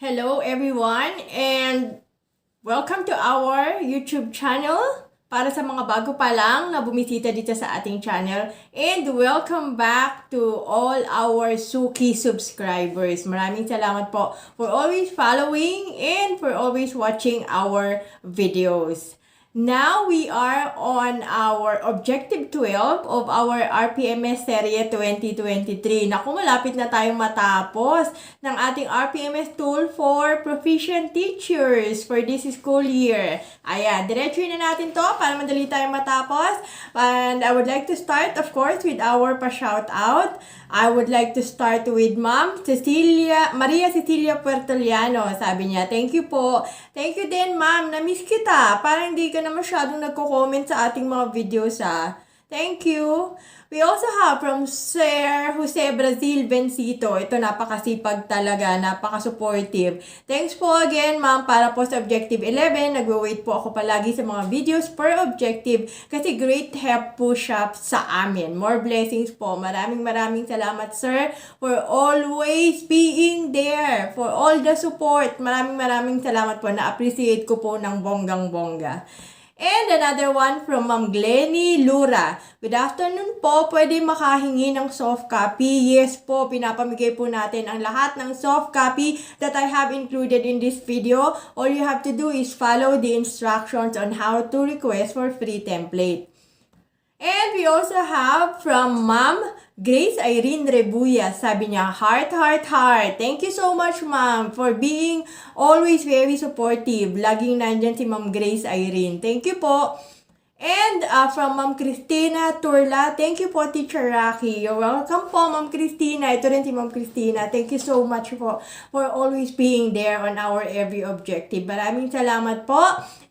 Hello everyone and welcome to our YouTube channel para sa mga bago pa lang na bumisita dito sa ating channel, and welcome back to all our Suki subscribers. Maraming salamat po for always following and for always watching our videos. Now we are on our Objective 12 of our RPMS Serye 2023. Naku, malapit na tayong matapos ng ating RPMS tool for Proficient Teachers for this school year. Ayan, diretsuhin na natin to para madali tayong matapos. And I would like to start, of course, with our pa-shoutout. I would like to start with Ma'am Maria Cecilia Puertoliano. Sabi niya, thank you po. Thank you din, Ma'am. Na-miss kita. Parang hindi ka na masyadong nagko-comment sa ating mga videos, ha. Thank you. We also have from Sir Jose Brazil Bencito. Ito, napakasipag talaga, napaka-supportive. Thanks po again, ma'am, para po sa Objective 11. Nagwe-wait po ako palagi sa mga videos per objective kasi great help po siya sa amin. More blessings po. Maraming salamat, sir, for always being there, for all the support. Maraming salamat po. Na-appreciate ko po ng bonggang-bongga. And another one from Ma'am Glenny Lura. Good afternoon po. Pwede makahingi ng soft copy? Yes po, pinapamigay po natin ang lahat ng soft copy that I have included in this video. All you have to do is follow the instructions on how to request for free template. And we also have from Ma'am Grace Irene Rebuya. Sabi niya, heart. Thank you so much, Ma'am, for being always very supportive. Laging nandyan si Ma'am Grace Irene. Thank you po. And from Ma'am Christina Turla, thank you po, Teacher Rocky. You're welcome po, Ma'am Christina. Ito rin si Ma'am Christina. Thank you so much po for always being there on our every objective. Maraming salamat po.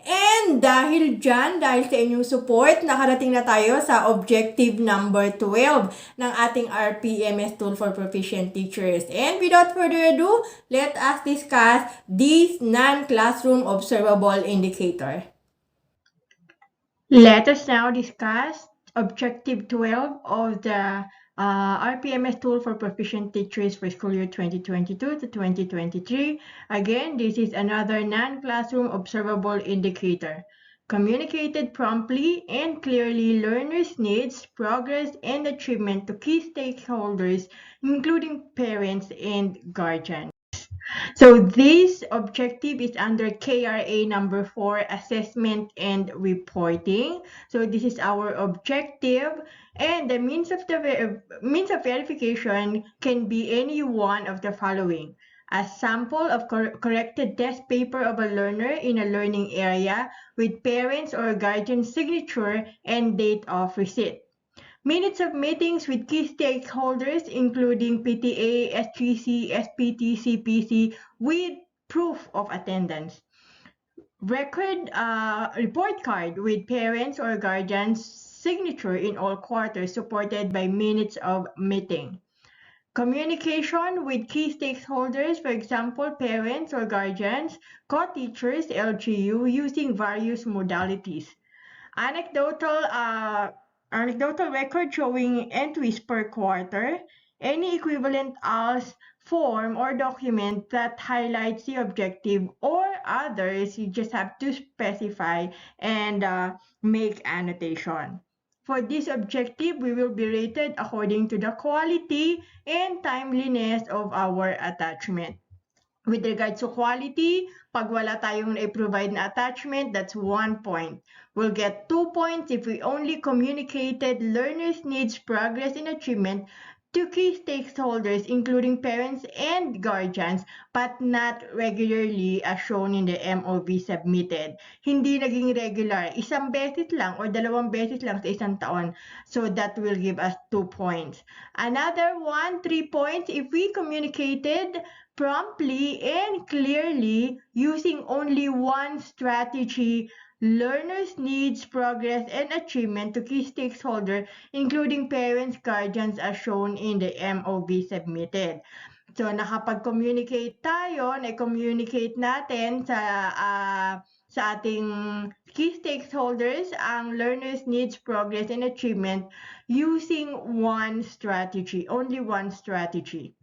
And dahil sa inyong support, nakarating na tayo sa objective number 12 ng ating RPMS tool for Proficient Teachers. And without further ado, let us discuss this non-classroom observable indicator. Let us now discuss Objective 12 of the RPMS tool for Proficient Teachers for school year 2022 to 2023. Again, this is another non-classroom observable indicator. Communicated promptly and clearly learners' needs, progress, and achievement to key stakeholders, including parents and guardians. So this objective is under KRA number 4, assessment and reporting. So this is our objective, and the means of verification can be any one of the following: a sample of corrected test paper of a learner in a learning area with parents or guardian signature and date of receipt. Minutes of meetings with key stakeholders, including PTA, SGC, SPT, CPC, with proof of attendance. Report card with parents or guardians' signature in all quarters, supported by minutes of meeting. Communication with key stakeholders, for example, parents or guardians, co-teachers, LGU, using various modalities. Anecdotal record showing entries per quarter, any equivalent as form or document that highlights the objective, or others, you just have to specify and make annotation. For this objective, we will be rated according to the quality and timeliness of our attachment. With regards to quality, pag wala tayong i-provide na attachment, that's 1 point. We'll get 2 points if we only communicated learners' needs, progress, and achievement to key stakeholders, including parents and guardians, but not regularly as shown in the MOV submitted. Hindi naging regular. Isang beses lang or 2 beses lang sa isang taon. So that will give us 2 points. Another 3 points if we communicated promptly and clearly using only one strategy: learners' needs, progress, and achievement to key stakeholders, including parents, guardians, as shown in the MOV submitted. So, nakapag-communicate tayo, na-communicate natin sa ating key stakeholders ang learners' needs, progress, and achievement using one strategy, only one strategy.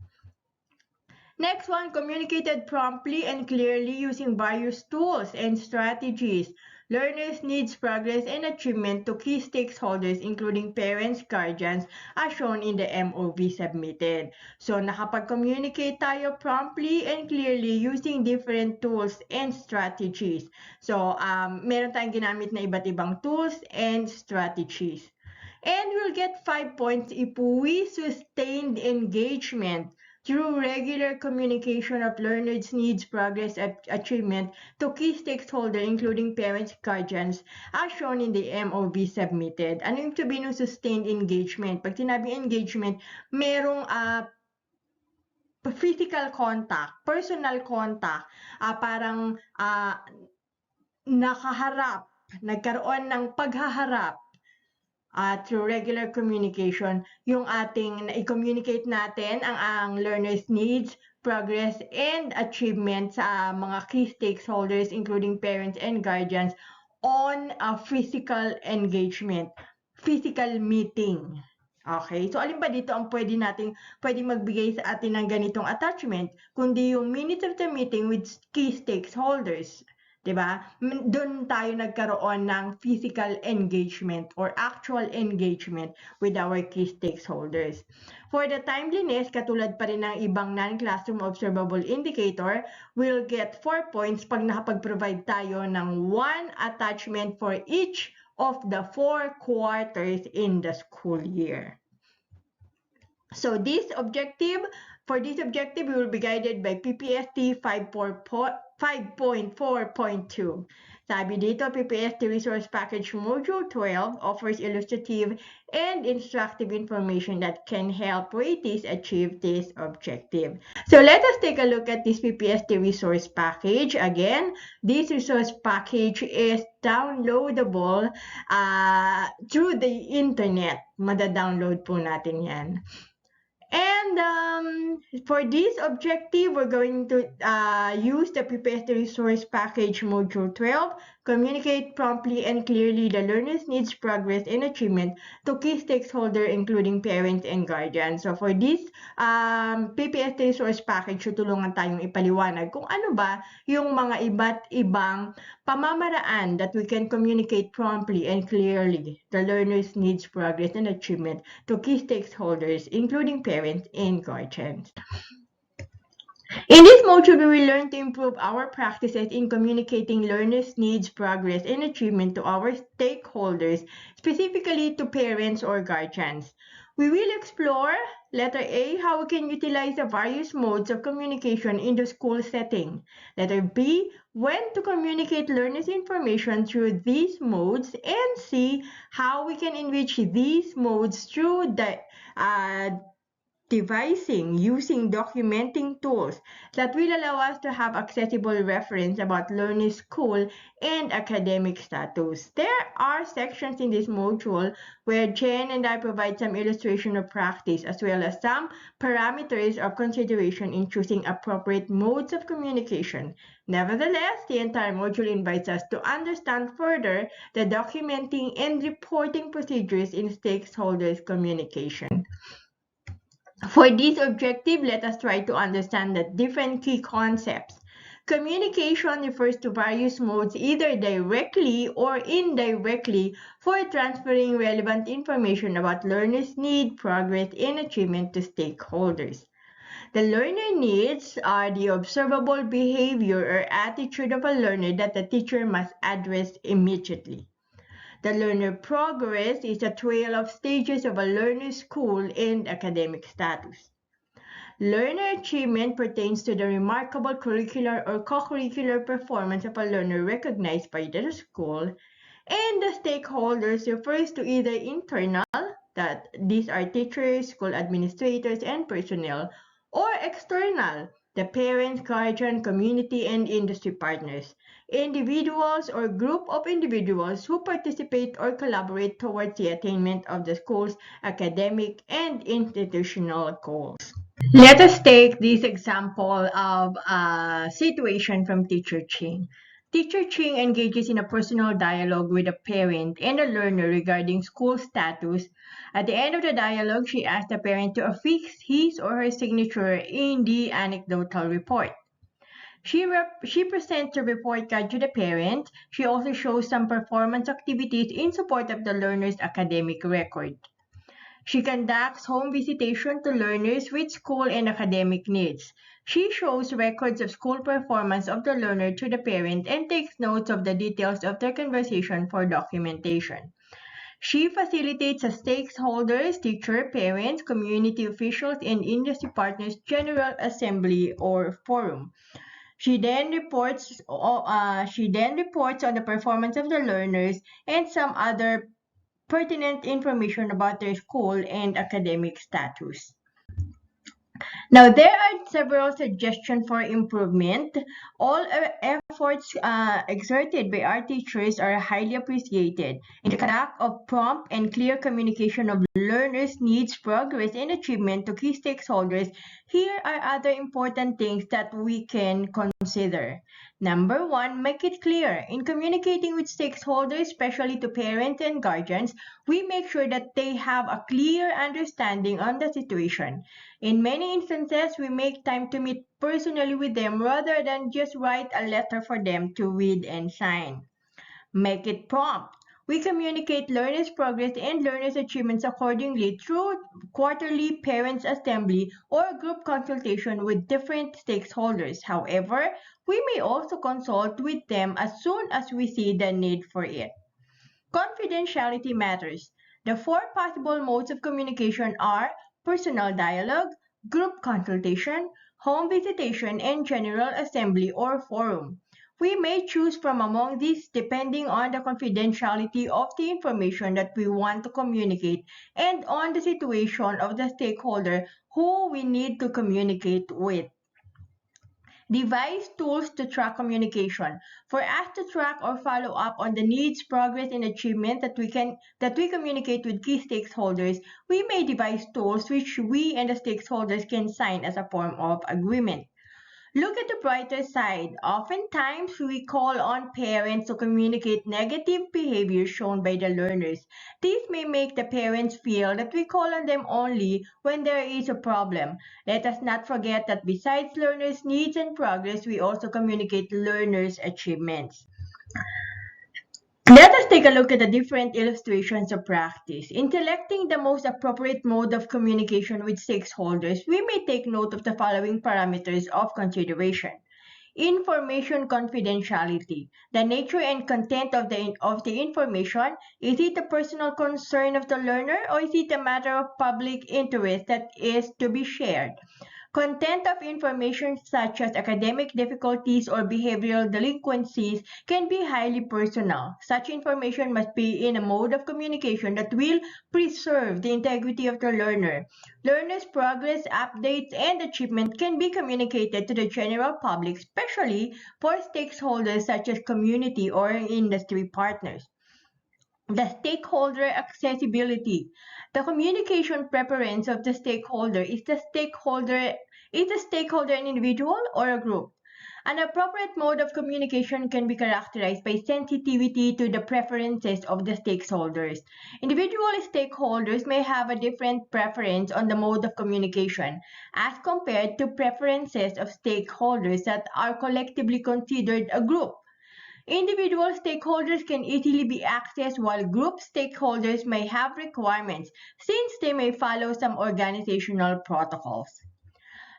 Next one, communicated promptly and clearly using various tools and strategies. Learners needs progress and achievement to key stakeholders including parents, guardians, as shown in the MOV submitted. So nakapag-communicate tayo promptly and clearly using different tools and strategies. So meron tayong ginamit na iba't ibang tools and strategies. And we'll get 5 points if we sustained engagement through regular communication of learners' needs, progress, and achievement to key stakeholders including parents, guardians, as shown in the MOV submitted. Ano yung sabihin ng sustained engagement? Pag sinabi engagement, merong physical contact, personal contact, parang nakaharap, nagkaroon ng paghaharap through regular communication, yung ating i-communicate natin ang learners' needs, progress, and achievement sa mga key stakeholders including parents and guardians on a physical engagement, physical meeting. Okay, so alin ba dito ang pwede magbigay sa atin ng ganitong attachment, kundi yung minutes of the meeting with key stakeholders. Diba? Doon tayo nagkaroon ng physical engagement or actual engagement with our key stakeholders. For the timeliness, katulad pa rin ng ibang non-classroom observable indicator, we'll get 4 points pag nakapag-provide tayo ng 1 attachment for each of the 4 quarters in the school year. So for this objective, we will be guided by PPST 5.4.2. Sabi dito, PPST Resource Package Module 12 offers illustrative and instructive information that can help WATEs achieve this objective. So let us take a look at this PPST Resource Package. Again, this resource package is downloadable through the internet. Mada-download po natin yan. And for this objective, we're going to use the PPST Resource Package Module 12, communicate promptly and clearly the learner's needs, progress, and achievement to key stakeholders, including parents and guardians. So for this PPST Resource Package, tutulungan tayong ipaliwanag kung ano ba yung mga iba't ibang pamamaraan that we can communicate promptly and clearly the learner's needs, progress, and achievement to key stakeholders, including parents and guardians. In this module, we will learn to improve our practices in communicating learners' needs, progress, and achievement to our stakeholders, specifically to parents or guardians. We will explore, letter A, how we can utilize the various modes of communication in the school setting. Letter B, when to communicate learners' information through these modes. And C, how we can enrich these modes through the devising using documenting tools that will allow us to have accessible reference about learning school and academic status. There are sections in this module where Jen and I provide some illustration of practice as well as some parameters of consideration in choosing appropriate modes of communication. Nevertheless, the entire module invites us to understand further the documenting and reporting procedures in stakeholders communication. For this objective, let us try to understand the different key concepts. Communication refers to various modes either directly or indirectly for transferring relevant information about learners' need, progress, and achievement to stakeholders. The learner needs are the observable behavior or attitude of a learner that the teacher must address immediately. The learner progress is a trail of stages of a learner's school and academic status. Learner achievement pertains to the remarkable curricular or co-curricular performance of a learner recognized by the school, and the stakeholders refers to either internal, that these are teachers, school administrators, and personnel, or external, the parents, guardian, community, and industry partners, individuals or group of individuals who participate or collaborate towards the attainment of the school's academic and institutional goals. Let us take this example of a situation from Teacher Ching. Teacher Ching engages in a personal dialogue with a parent and a learner regarding school status. At the end of the dialogue, she asks the parent to affix his or her signature in the anecdotal report. She presents the report card to the parent. She also shows some performance activities in support of the learner's academic record. She conducts home visitation to learners with school and academic needs. She shows records of school performance of the learner to the parent and takes notes of the details of their conversation for documentation. She facilitates a stakeholders, teacher, parents, community officials, and industry partners general assembly or forum. She then reports on the performance of the learners and some other pertinent information about their school and academic status. Now, there are several suggestions for improvement. All efforts exerted by our teachers are highly appreciated. In the lack of prompt and clear communication of learners' needs, progress, and achievement to key stakeholders, here are other important things that we can consider. Number one, make it clear. In communicating with stakeholders, especially to parents and guardians, we make sure that they have a clear understanding on the situation. In many instances, we make time to meet personally with them rather than just write a letter for them to read and sign. Make it prompt. We communicate learners' progress and learners' achievements accordingly through quarterly parents' assembly or group consultation with different stakeholders. However, we may also consult with them as soon as we see the need for it. Confidentiality matters. The four possible modes of communication are personal dialogue, group consultation, home visitation, and general assembly or forum. We may choose from among these depending on the confidentiality of the information that we want to communicate and on the situation of the stakeholder who we need to communicate with. Devise tools to track communication. For us to track or follow up on the needs, progress, and achievement that we communicate with key stakeholders, we may devise tools which we and the stakeholders can sign as a form of agreement. Look at the brighter side. Oftentimes, we call on parents to communicate negative behavior shown by the learners. This may make the parents feel that we call on them only when there is a problem. Let us not forget that besides learners' needs and progress, we also communicate learners' achievements. Let us take a look at the different illustrations of practice. In selecting the most appropriate mode of communication with stakeholders, we may take note of the following parameters of consideration. Information confidentiality. The nature and content of the information. Is it a personal concern of the learner or is it a matter of public interest that is to be shared? Content of information such as academic difficulties or behavioral delinquencies can be highly personal. Such information must be in a mode of communication that will preserve the integrity of the learner. Learners' progress, updates, and achievement can be communicated to the general public, especially for stakeholders such as community or industry partners. The stakeholder accessibility. The communication preference of the stakeholder. Is the stakeholder an individual or a group? An appropriate mode of communication can be characterized by sensitivity to the preferences of the stakeholders. Individual stakeholders may have a different preference on the mode of communication as compared to preferences of stakeholders that are collectively considered a group. Individual stakeholders can easily be accessed while group stakeholders may have requirements since they may follow some organizational protocols.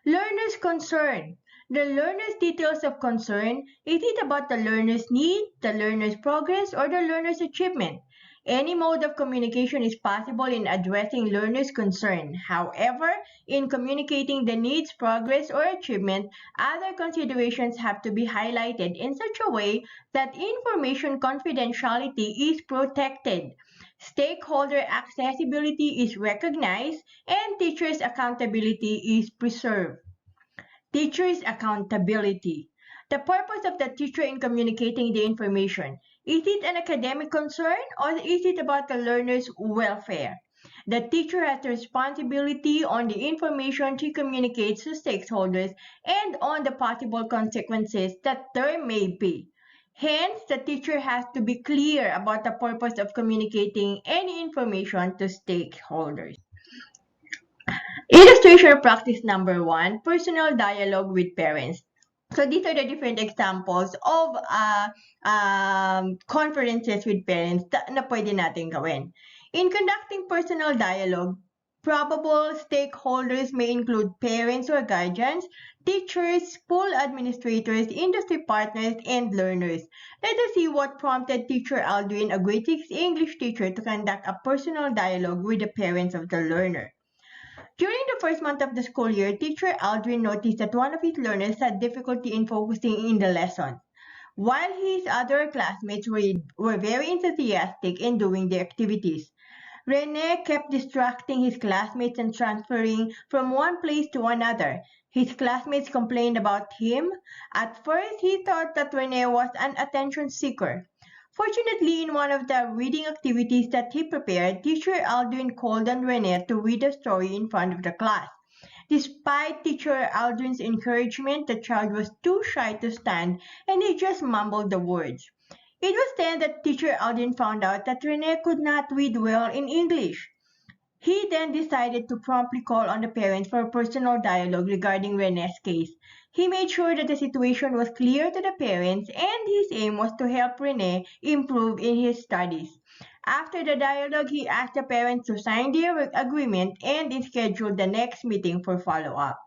Learner's concern. The learner's details of concern. Is it about the learner's need, the learner's progress, or the learner's achievement? Any mode of communication is possible in addressing learner's concern. However, in communicating the needs, progress, or achievement, other considerations have to be highlighted in such a way that information confidentiality is protected, stakeholder accessibility is recognized, and teachers' accountability is preserved. Teachers' accountability. The purpose of the teacher in communicating the information. Is it an academic concern or is it about the learner's welfare? The teacher has the responsibility on the information she communicates to stakeholders and on the possible consequences that there may be. Hence, the teacher has to be clear about the purpose of communicating any information to stakeholders. Illustration practice number 1, personal dialogue with parents. So these are the different examples of conferences with parents na pwede natin gawin. In conducting personal dialogue, probable stakeholders may include parents or guardians, teachers, school administrators, industry partners, and learners. Let us see what prompted teacher Aldrin, a grade 6 English teacher, to conduct a personal dialogue with the parents of the learner. During the first month of the school year, teacher Aldrin noticed that one of his learners had difficulty in focusing in the lesson, while his other classmates were very enthusiastic in doing the activities. Rene kept distracting his classmates and transferring from one place to another. His classmates complained about him. At first, he thought that Rene was an attention seeker. Fortunately, in one of the reading activities that he prepared, teacher Aldrin called on Rene to read a story in front of the class. Despite teacher Aldrin's encouragement, the child was too shy to stand and he just mumbled the words. It was then that teacher Aldrin found out that Rene could not read well in English. He then decided to promptly call on the parents for a personal dialogue regarding Rene's case. He made sure that the situation was clear to the parents and his aim was to help Rene improve in his studies. After the dialogue, he asked the parents to sign the agreement and scheduled the next meeting for follow-up.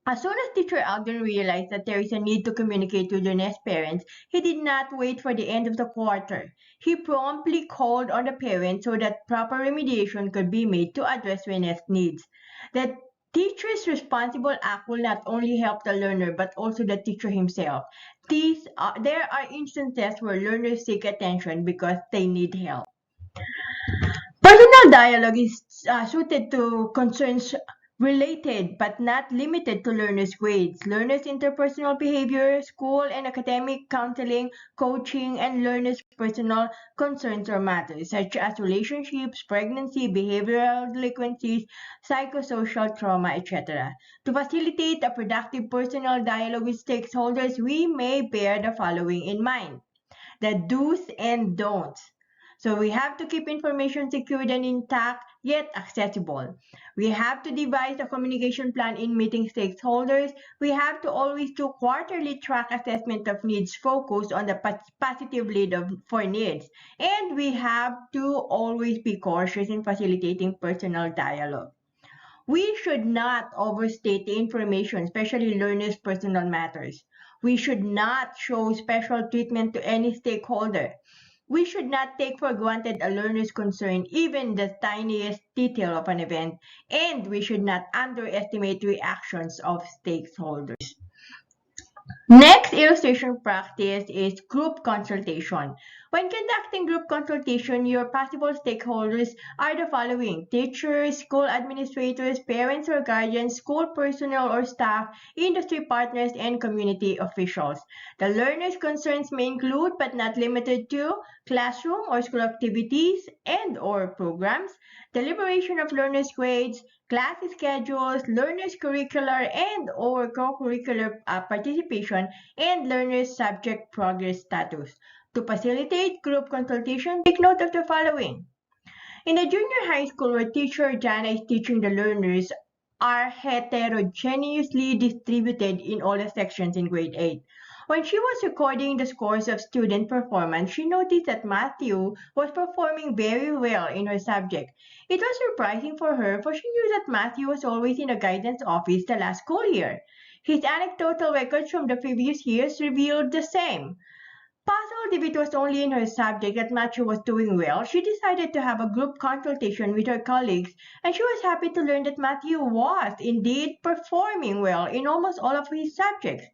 As soon as teacher Alden realized that there is a need to communicate with Rene's parents, he did not wait for the end of the quarter. He promptly called on the parents so that proper remediation could be made to address Rene's needs. The teacher's responsible act will not only help the learner but also the teacher himself. There are instances where learners seek attention because they need help. Personal dialogue is suited to concerns related but not limited to learners' grades, learners' interpersonal behavior, school and academic counseling, coaching, and learners' personal concerns or matters such as relationships, pregnancy, behavioral delinquencies, psychosocial trauma, etc. To facilitate a productive personal dialogue with stakeholders, we may bear the following in mind: the do's and don'ts. So we have to keep information secured and intact, yet accessible. We have to devise a communication plan in meeting stakeholders. We have to always do quarterly track assessment of needs focused on the positive lead for needs. And we have to always be cautious in facilitating personal dialogue. We should not overstate the information, especially learners' personal matters. We should not show special treatment to any stakeholder. We should not take for granted a learner's concern, even the tiniest detail of an event, and we should not underestimate reactions of stakeholders. Next illustration practice is group consultation. When conducting group consultation, your possible stakeholders are the following: teachers, school administrators, parents or guardians, school personnel or staff, industry partners, and community officials. The learner's concerns may include but not limited to classroom or school activities and or programs, deliberation of learners' grades, class schedules, learners' curricular and or co-curricular participation, and learners' subject progress status. To facilitate group consultation, take note of the following. In the junior high school where teacher Jana is teaching, the learners are heterogeneously distributed in all the sections in grade 8. When she was recording the scores of student performance, she noticed that Matthew was performing very well in her subject. It was surprising for her, for she knew that Matthew was always in the guidance office the last school year. His anecdotal records from the previous years revealed the same. Puzzled if it was only in her subject that Matthew was doing well, she decided to have a group consultation with her colleagues, and she was happy to learn that Matthew was indeed performing well in almost all of his subjects.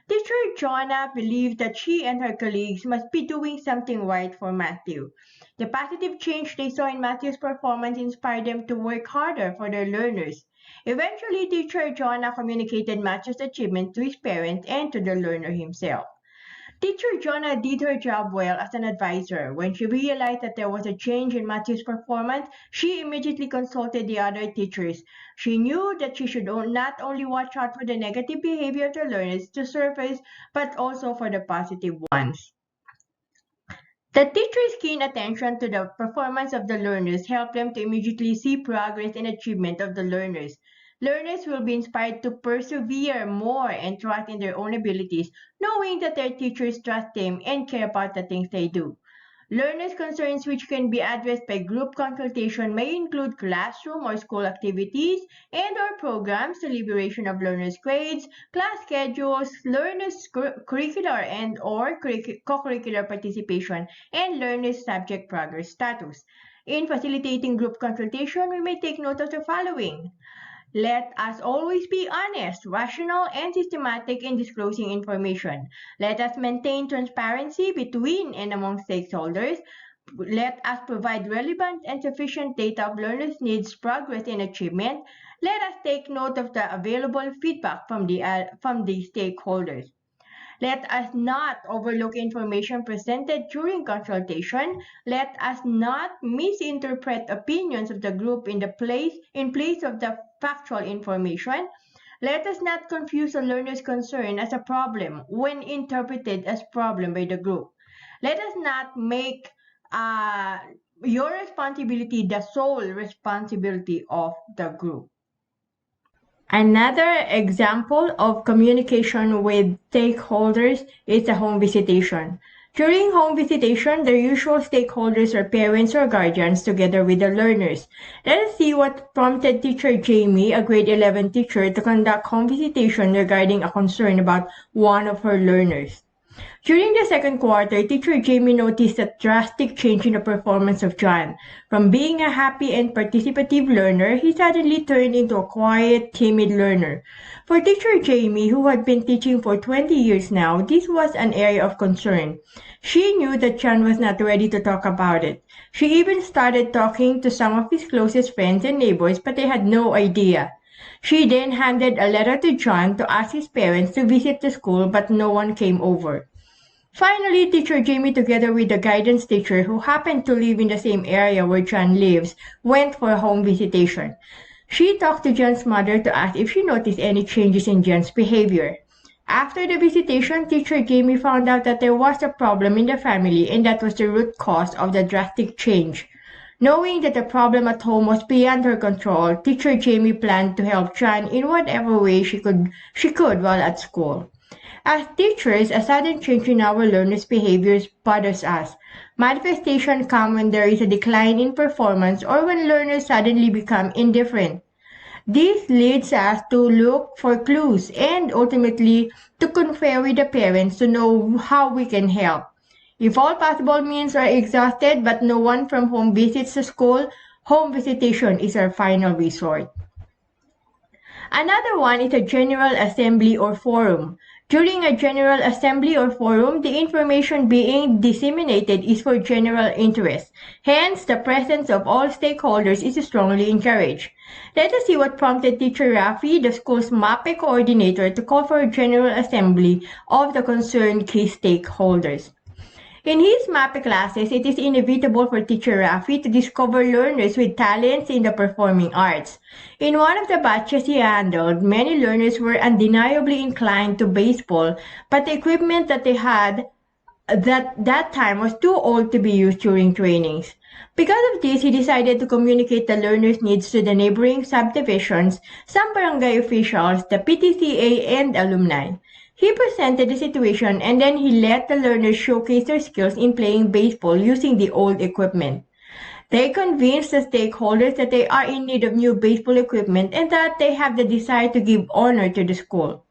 Teacher Joanna believed that she and her colleagues must be doing something right for Matthew. The positive change they saw in Matthew's performance inspired them to work harder for their learners. Eventually, teacher Joanna communicated Matthew's achievement to his parents and to the learner himself. Teacher Jonah did her job well as an advisor. When she realized that there was a change in Matthew's performance, she immediately consulted the other teachers. She knew that she should not only watch out for the negative behavior of the learners to surface, but also for the positive ones. The teacher's keen attention to the performance of the learners helped them to immediately see progress and achievement of the learners. Learners will be inspired to persevere more and trust in their own abilities, knowing that their teachers trust them and care about the things they do. Learners' concerns which can be addressed by group consultation may include classroom or school activities and/or programs, deliberation of learners' grades, class schedules, learners' curricular and/or co-curricular participation, and learners' subject progress status. In facilitating group consultation, we may take note of the following. Let us always be honest, rational, and systematic in disclosing information. Let us maintain transparency between and among stakeholders. Let us provide relevant and sufficient data of learners' needs, progress, and achievement. Let us take note of the available feedback from the stakeholders. Let us not overlook information presented during consultation. Let us not misinterpret opinions of the group in place of the factual information. Let us not confuse a learner's concern as a problem when interpreted as problem by the group. Let us not make your responsibility the sole responsibility of the group. Another example of communication with stakeholders is a home visitation. During home visitation, the usual stakeholders are parents or guardians together with the learners. Let us see what prompted teacher Jamie, a grade 11 teacher, to conduct home visitation regarding a concern about one of her learners. During the second quarter, teacher Jamie noticed a drastic change in the performance of John. From being a happy and participative learner, he suddenly turned into a quiet, timid learner. For teacher Jamie, who had been teaching for 20 years now, this was an area of concern. She knew that John was not ready to talk about it. She even started talking to some of his closest friends and neighbors, but they had no idea. She then handed a letter to John to ask his parents to visit the school, but no one came over. Finally, teacher Jamie, together with the guidance teacher who happened to live in the same area where John lives, went for a home visitation. She talked to John's mother to ask if she noticed any changes in John's behavior. After the visitation, teacher Jamie found out that there was a problem in the family and that was the root cause of the drastic change. Knowing that the problem at home was beyond her control, teacher Jamie planned to help John in whatever way she could while at school. As teachers, a sudden change in our learners' behaviors bothers us. Manifestations come when there is a decline in performance or when learners suddenly become indifferent. This leads us to look for clues and ultimately to confer with the parents to know how we can help. If all possible means are exhausted but no one from home visits the school, home visitation is our final resort. Another one is a general assembly or forum. During a general assembly or forum, the information being disseminated is for general interest. Hence, the presence of all stakeholders is strongly encouraged. Let us see what prompted teacher Rafi, the school's MAPE coordinator, to call for a general assembly of the concerned key stakeholders. In his MAPE classes, it is inevitable for teacher Rafi to discover learners with talents in the performing arts. In one of the batches he handled, many learners were undeniably inclined to baseball, but the equipment that they had at that time was too old to be used during trainings. Because of this, he decided to communicate the learners' needs to the neighboring subdivisions, some barangay officials, the PTCA, and alumni. He presented the situation and then he let the learners showcase their skills in playing baseball using the old equipment. They convinced the stakeholders that they are in need of new baseball equipment and that they have the desire to give honor to the school.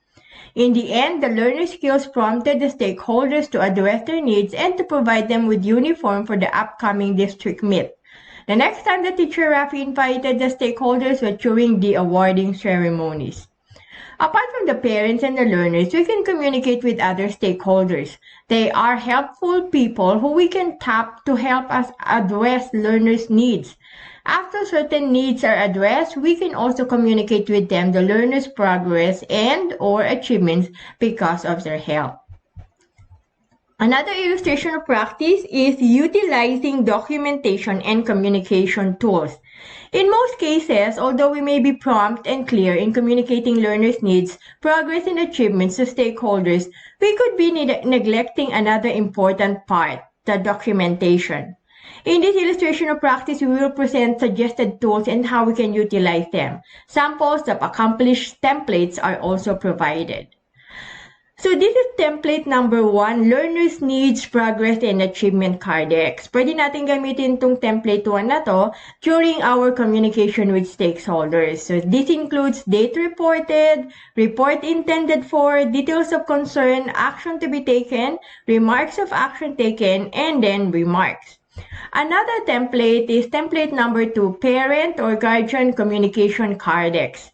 In the end, the learner skills prompted the stakeholders to address their needs and to provide them with uniform for the upcoming district meet. The next time the teacher Rafi invited the stakeholders was during the awarding ceremonies. Apart from the parents and the learners, we can communicate with other stakeholders. They are helpful people who we can tap to help us address learners' needs. After certain needs are addressed, we can also communicate with them the learners' progress and or achievements because of their help. Another illustration of practice is utilizing documentation and communication tools. In most cases, although we may be prompt and clear in communicating learners' needs, progress, and achievements to stakeholders, we could be neglecting another important part, the documentation. In this illustration of practice, we will present suggested tools and how we can utilize them. Samples of accomplished templates are also provided. So this is template number 1, Learners Needs, Progress, and Achievement Cardex. Pwede natin gamitin itong template 1 na to during our communication with stakeholders. So this includes date reported, report intended for, details of concern, action to be taken, remarks of action taken, and then remarks. Another template is template number 2, Parent or Guardian Communication Cardex.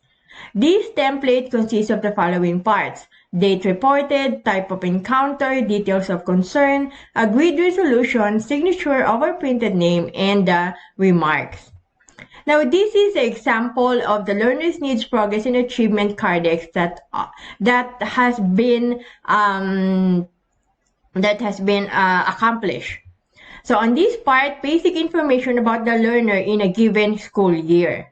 This template consists of the following parts: date reported, type of encounter, details of concern, agreed resolution, signature of our printed name, and remarks. Now, this is an example of the Learner's Needs, Progress, and Achievement Cardex that has been accomplished. So on this part, basic information about the learner in a given school year.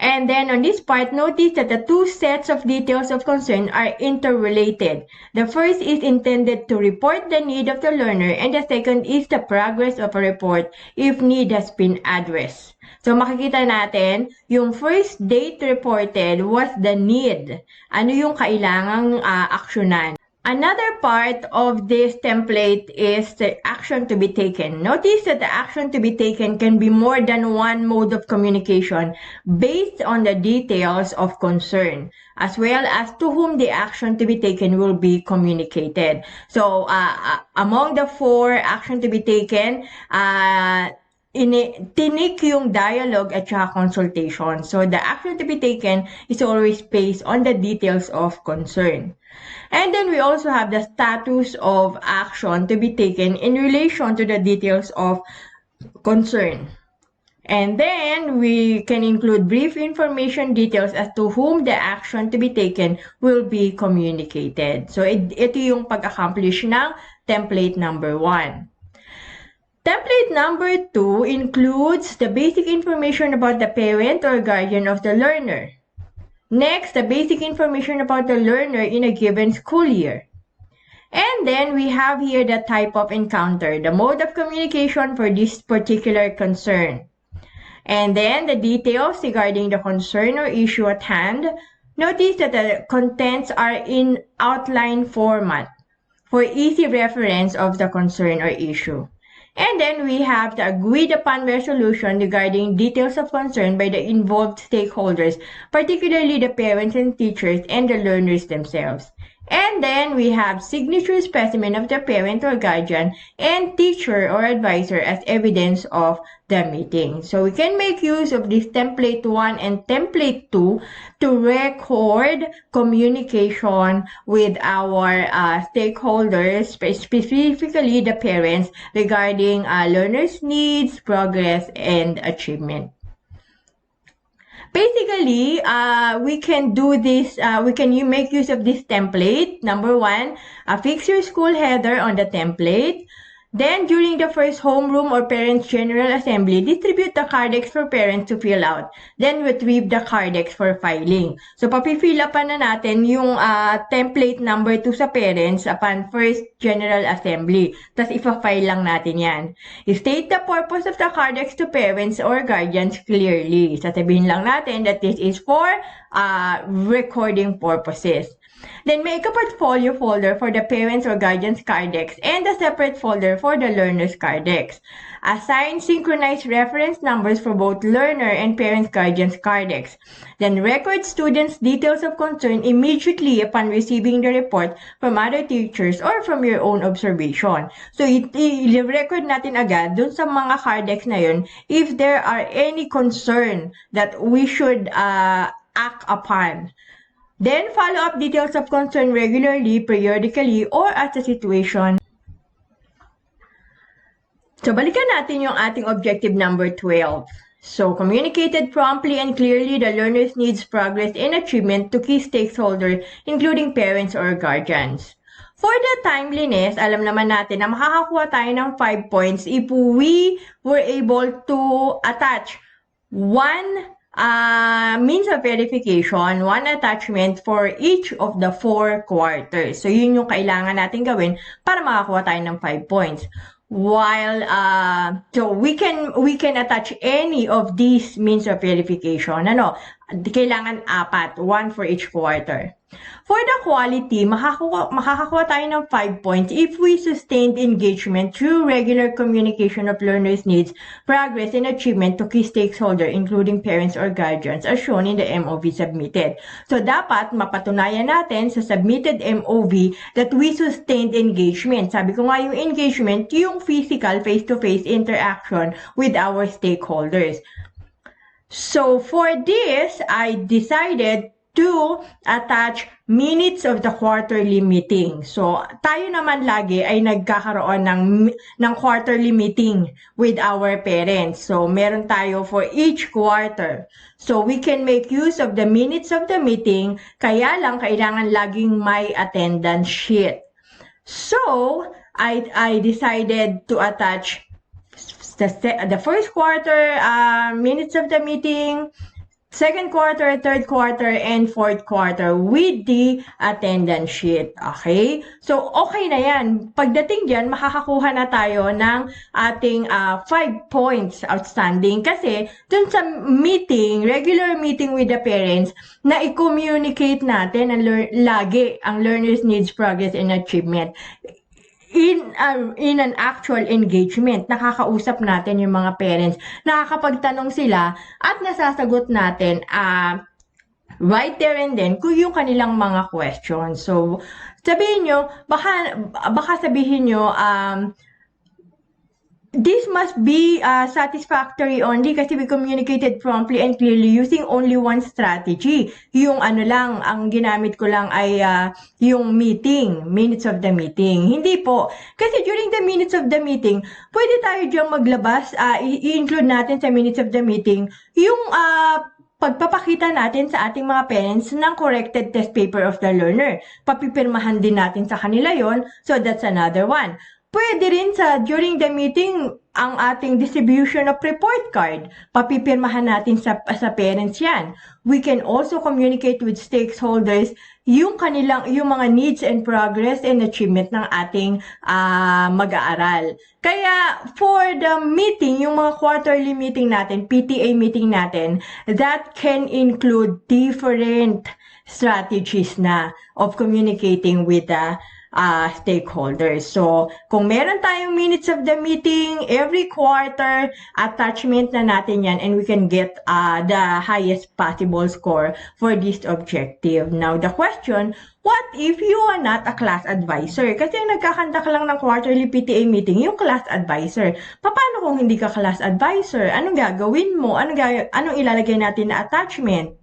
And then on this part, notice that the two sets of details of concern are interrelated. The first is intended to report the need of the learner, and the second is the progress of a report if need has been addressed. So makikita natin, yung first date reported was the need. Ano yung kailangang aksyonan? Another part of this template is the action to be taken. Notice that the action to be taken can be more than one mode of communication based on the details of concern, as well as to whom the action to be taken will be communicated. So, among the 4 action to be taken, tinik yung dialogue at saka consultation. So, the action to be taken is always based on the details of concern. And then we also have the status of action to be taken in relation to the details of concern. And then we can include brief information details as to whom the action to be taken will be communicated. So ito yung pag-accomplish ng template number 1. Template number 2 includes the basic information about the parent or guardian of the learner. Next, the basic information about the learner in a given school year. And then we have here the type of encounter, the mode of communication for this particular concern. And then the details regarding the concern or issue at hand. Notice that the contents are in outline format for easy reference of the concern or issue. And then we have the agreed upon resolution regarding details of concern by the involved stakeholders, particularly the parents and teachers and the learners themselves. And then we have signature specimen of the parent or guardian and teacher or advisor as evidence of the meeting. So we can make use of this template 1 and template 2 to record communication with our stakeholders, specifically the parents, regarding learners' needs, progress, and achievement. Basically, we can do this, we can make use of this template. Number 1, fix your school header on the template. Then, during the first homeroom or parents' general assembly, distribute the cardex for parents to fill out. Then, retrieve the cardex for filing. So, papifill up na natin yung template number 2 sa parents upon first general assembly. Tapos, ipa-file lang natin yan. State the purpose of the cardex to parents or guardians clearly. Sasabihin lang natin that this is for recording purposes. Then make a portfolio folder for the parents or guardians cardex and a separate folder for the learners cardex. Assign synchronized reference numbers for both learner and parents guardians cardex. Then record students' details of concern immediately upon receiving the report from other teachers or from your own observation. So i-record natin agad dun sa mga cardex na yun if there are any concern that we should act upon. Then, follow up details of concern regularly, periodically, or as the situation. So, balikan natin yung ating objective number 12. So, communicated promptly and clearly the learner's needs, progress, and achievement to key stakeholders, including parents or guardians. For the timeliness, alam naman natin na makakakuha tayo ng 5 points if we were able to attach one means of verification, one attachment for each of the 4 quarters. So, yun yung kailangan natin gawin para makakuha tayo ng 5 points. While so we can attach any of these means of verification. Kailangan 4, 1 for each quarter. For the quality, makakakuha tayo ng 5 points if we sustained engagement through regular communication of learners' needs, progress, and achievement to key stakeholders, including parents or guardians, as shown in the MOV submitted. So, dapat mapatunayan natin sa submitted MOV that we sustained engagement. Sabi ko nga yung engagement, yung physical, face-to-face interaction with our stakeholders. So, for this, I decided to attach minutes of the quarterly meeting. So, tayo naman lagi ay nagkakaroon ng quarterly meeting with our parents. So, meron tayo for each quarter. So, we can make use of the minutes of the meeting, kaya lang kailangan laging may attendance sheet. So, I decided to attach the first quarter minutes of the meeting, second quarter, third quarter, and fourth quarter with the attendance sheet. Okay? So, okay na yan. Pagdating dyan, makakakuha na tayo ng ating 5 points outstanding. Kasi, dun sa meeting, regular meeting with the parents, na i-communicate natin lagi ang learner's needs, progress, and achievement. In an actual engagement, nakakausap natin yung mga parents, nakakapagtanong sila at nasasagot natin right there and then kung yung kanilang mga questions. So, sabihin nyo, baka sabihin nyo, this must be satisfactory only kasi we communicated promptly and clearly using only one strategy. Yung ang ginamit ko lang ay yung minutes of the meeting. Hindi po. Kasi during the minutes of the meeting, pwede tayo diyang maglabas, i-include natin sa minutes of the meeting, yung pagpapakita natin sa ating mga parents ng corrected test paper of the learner. Papipirmahan din natin sa kanila yon. So that's another one. Pwede rin during the meeting, ang ating distribution of report card. Papipirmahan natin sa parents yan. We can also communicate with stakeholders yung mga needs and progress and achievement ng ating mag-aaral. Kaya, for the meeting, yung mga quarterly meeting natin, PTA meeting natin, that can include different strategies na of communicating with the stakeholders. So, kung meron tayong minutes of the meeting, every quarter, attachment na natin yan and we can get the highest possible score for this objective. Now, the question, what if you are not a class advisor? Kasi nagkakanta ka lang ng quarterly PTA meeting, yung class advisor. Paano kung hindi ka class advisor? Anong gagawin mo? Anong ilalagay natin na attachment?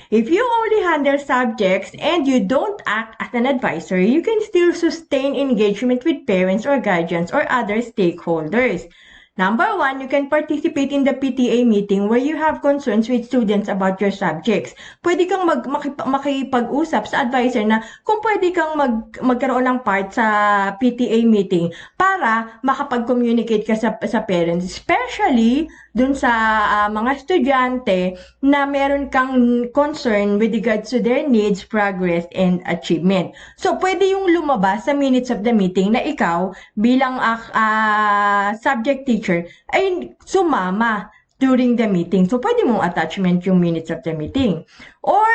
If you only handle subjects and you don't act as an advisor, you can still sustain engagement with parents or guardians or other stakeholders. Number 1, you can participate in the PTA meeting where you have concerns with students about your subjects. Pwede kang makipag-usap sa advisor na kung pwede kang magkaroon ng part sa PTA meeting para makapag-communicate ka sa parents. Especially dun sa mga estudyante na meron kang concern with regards to their needs, progress, and achievement. So, pwede yung lumabas sa minutes of the meeting na ikaw bilang subject teacher ay sumama during the meeting. So, pwede mong attachment yung minutes of the meeting. Or,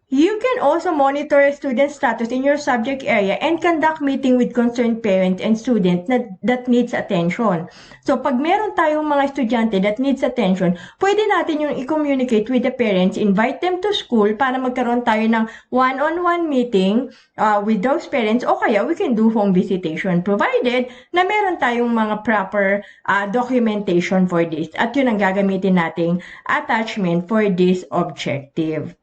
you can also monitor student status in your subject area and conduct meeting with concerned parents and students that needs attention. So, pag meron tayong mga estudyante that needs attention, pwede natin yung i-communicate with the parents, invite them to school para magkaroon tayo ng one-on-one meeting with those parents, o kaya we can do home visitation provided na meron tayong mga proper documentation for this. At yun ang gagamitin nating attachment for this objective.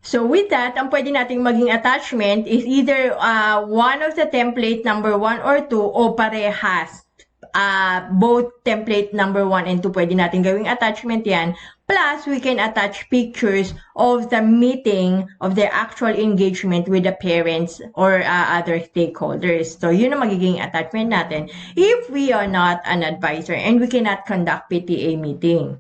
So with that, ang pwede nating maging attachment is either one of the template number 1 or 2 o parehas. Both template number 1 and 2 pwede natin gawing attachment yan Plus, we can attach pictures of the meeting, of the actual engagement with the parents or other stakeholders. So, yun ang magiging attachment natin if we are not an advisor and we cannot conduct PTA meeting.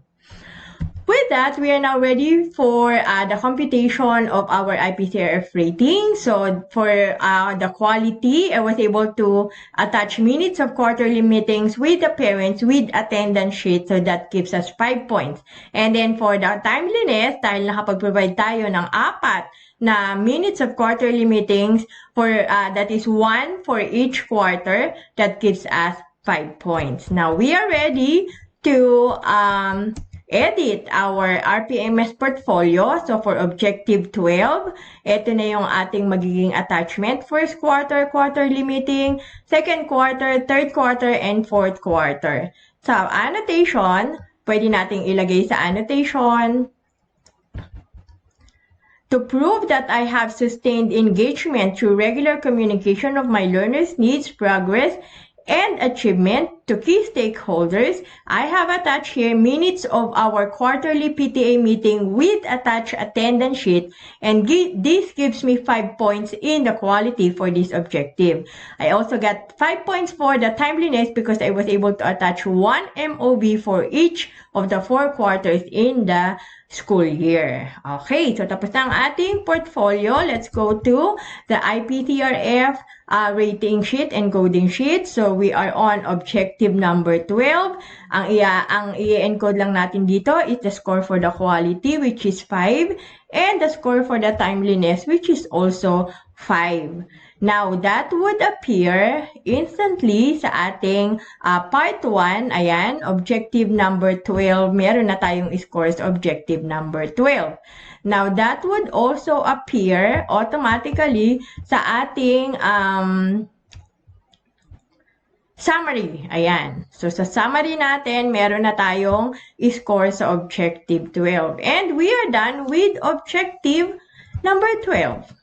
With that, we are now ready for the computation of our IPCRF rating. So for the quality, I was able to attach minutes of quarterly meetings with the parents with attendance sheet. So that gives us 5 points. And then for the timeliness, dahil nakapag-provide tayo ng 4 na minutes of quarterly meetings, for that is 1 for each quarter, that gives us 5 points. Now we are ready to edit our RPMS portfolio. So for Objective 12, ito na yung ating magiging attachment. First quarter, quarterly meeting, second quarter, third quarter, and fourth quarter. So annotation, pwede nating ilagay sa annotation. To prove that I have sustained engagement through regular communication of my learners' needs, progress, and achievement to key stakeholders, I have attached here minutes of our quarterly PTA meeting with attached attendance sheet, and this gives me 5 points in the quality for this objective. I also got 5 points for the timeliness because I was able to attach 1 MOB for each of the 4 quarters in the school year. Okay, so tapos na ang ating portfolio. Let's go to the IPCRF rating sheet and coding sheet. So we are on objective number 12. Ang i-encode lang natin dito is the score for the quality, which is 5, and the score for the timeliness, which is also 5. Now, that would appear instantly sa ating part 1. Ayan, objective number 12. Meron na tayong scores objective number 12. Now, that would also appear automatically sa ating summary. Ayan. So, sa summary natin, meron na tayong score sa objective 12. And we are done with objective number 12.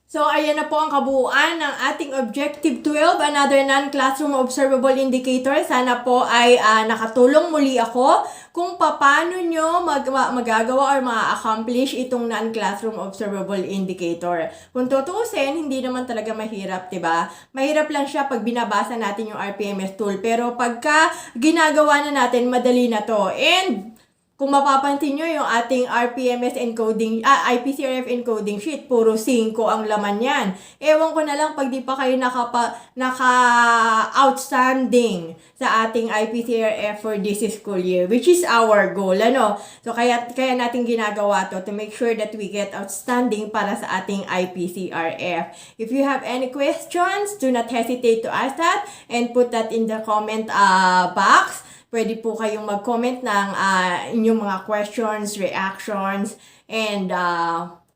So, ayan na po ang kabuuan ng ating Objective 12, another non-classroom observable indicator. Sana po ay nakatulong muli ako kung paano nyo magagawa or ma-accomplish itong non-classroom observable indicator. Kung tutuusin, hindi naman talaga mahirap, diba? Mahirap lang siya pag binabasa natin yung RPMS tool. Pero pagka ginagawa na natin, madali na to. And kung mapapansin nyo yung ating RPMS encoding, IPCRF encoding sheet, puro 5 ang laman yan. Ewan ko na lang pag di pa kayo naka-outstanding sa ating IPCRF for this school year, which is our goal, ano? So, kaya natin ginagawa to make sure that we get outstanding para sa ating IPCRF. If you have any questions, do not hesitate to ask that and put that in the comment box. Pwede po kayong mag-comment ng inyong mga questions, reactions, and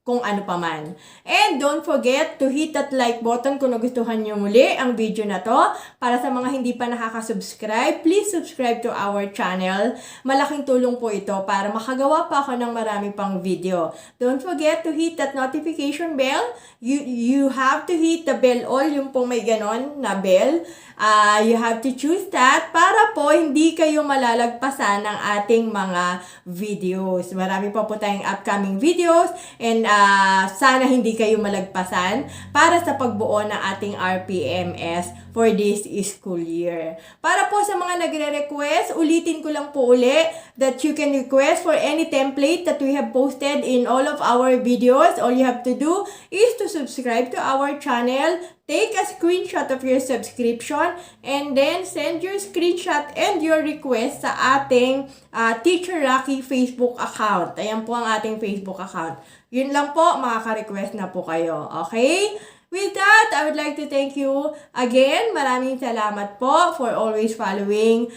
kung ano pa man. And don't forget to hit that like button kung nagustuhan nyo muli ang video na to. Para sa mga hindi pa nakaka-subscribe, please subscribe to our channel. Malaking tulong po ito para makagawa pa ako ng marami pang video. Don't forget to hit that notification bell. You have to hit the bell all, yung pong may ganon na bell. You have to choose that para po hindi kayo malalagpasan ng ating mga videos. Marami pa po tayong upcoming videos and sana hindi kayo malagpasan para sa pagbuo ng ating RPMS for this school year. Para po sa mga nagre-request, ulitin ko lang po uli that you can request for any template that we have posted in all of our videos. All you have to do is to subscribe to our channel, take a screenshot of your subscription, and then send your screenshot and your request sa ating Teacher Rocky Facebook account. Ayan po ang ating Facebook account. Yun lang po, makaka-request na po kayo. Okay? With that, I would like to thank you again. Maraming salamat po for always following.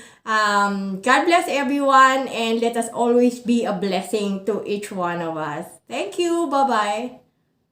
God bless everyone and let us always be a blessing to each one of us. Thank you. Bye-bye.